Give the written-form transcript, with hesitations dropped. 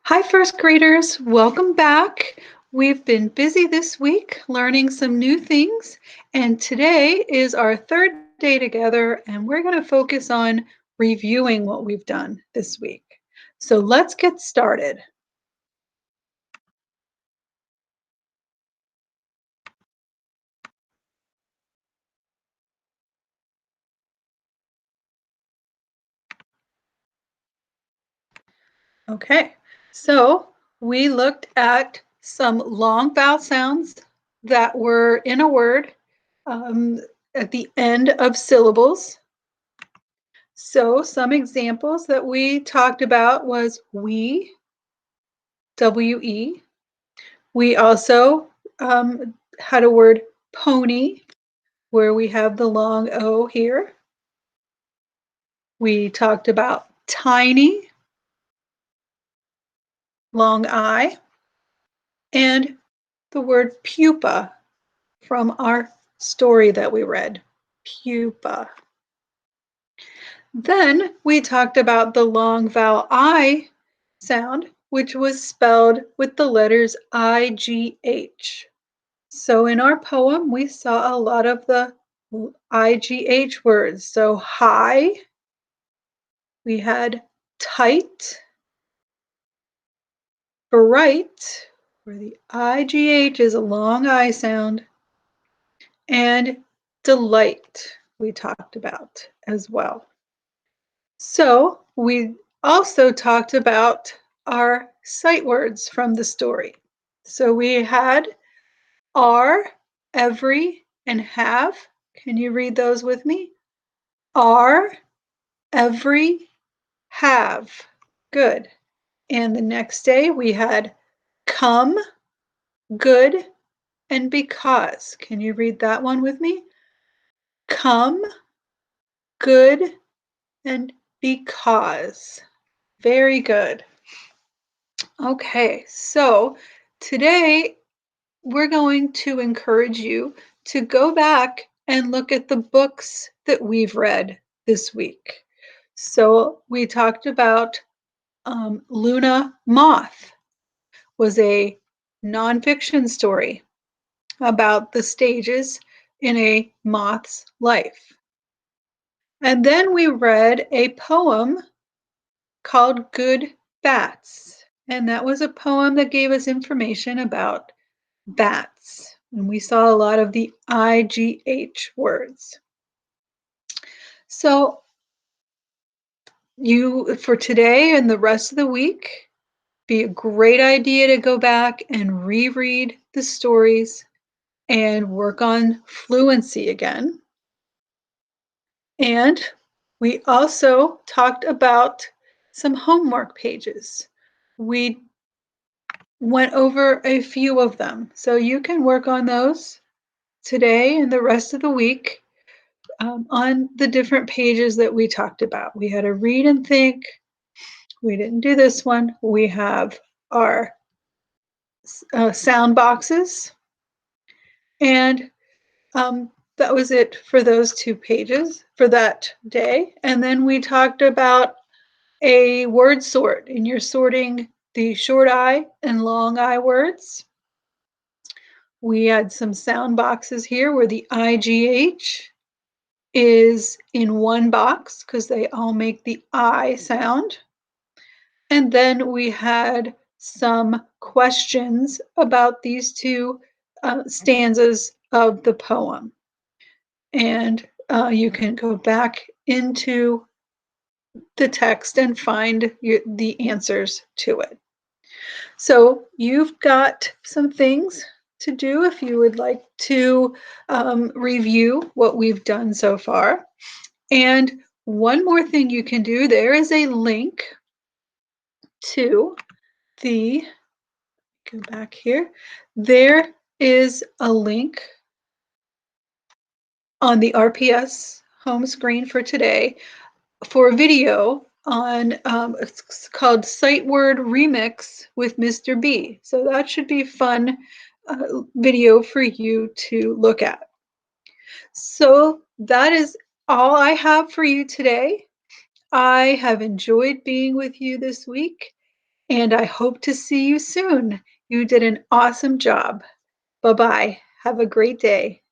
Hi, first graders. Welcome back. We've been busy this week learning some new things, and today is our third day together, and we're going to focus on reviewing what we've done this week. So let's get started. Okay, so we looked at some long vowel sounds that were in a word at the end of syllables. So some examples that we talked about was we, W-E. We also had a word pony, where we have the long O here. We talked about tiny, long I, and the word pupa from our story that we read, pupa. Then we talked about the long vowel I sound, which was spelled with the letters I-G-H. So in our poem, we saw a lot of the IGH words. So high, we had tight, bright, where the IGH is a long I sound, and delight we talked about as well. So we also talked about our sight words from the story. So we had are, every, and have. Can you read those with me? Are, every, have. Good. And the next day we had come, good, and because. Can you read that one with me? Come, good, and because. Very good. Okay, so today we're going to encourage you to go back and look at the books that we've read this week. So we talked about Luna Moth was a nonfiction story about the stages in a moth's life. And then we read a poem called Good Bats. And that was a poem that gave us information about bats. And we saw a lot of the IGH words. So for today and the rest of the week, be a great idea to go back and reread the stories and work on fluency again. And we also talked about some homework pages. We went over a few of them, so you can work on those today and the rest of the week on the different pages that we talked about. We had a read and think. We didn't do this one. We have our sound boxes, and that was it for those two pages for that day. And then we talked about a word sort, and you're sorting the short I and long I words. We had some sound boxes here where the IGH is in one box because they all make the I sound. And then we had some questions about these two stanzas of the poem. And you can go back into the text and find the answers to it. So you've got some things to do if you would like to review what we've done so far. And one more thing you can do, there is a link to the, go back here, there is a link on the RPS home screen for today for a video on, it's called Sight Word Remix with Mr. B. So that should be fun video for you to look at. So that is all I have for you today. I have enjoyed being with you this week, and I hope to see you soon. You did an awesome job. Bye-bye. Have a great day.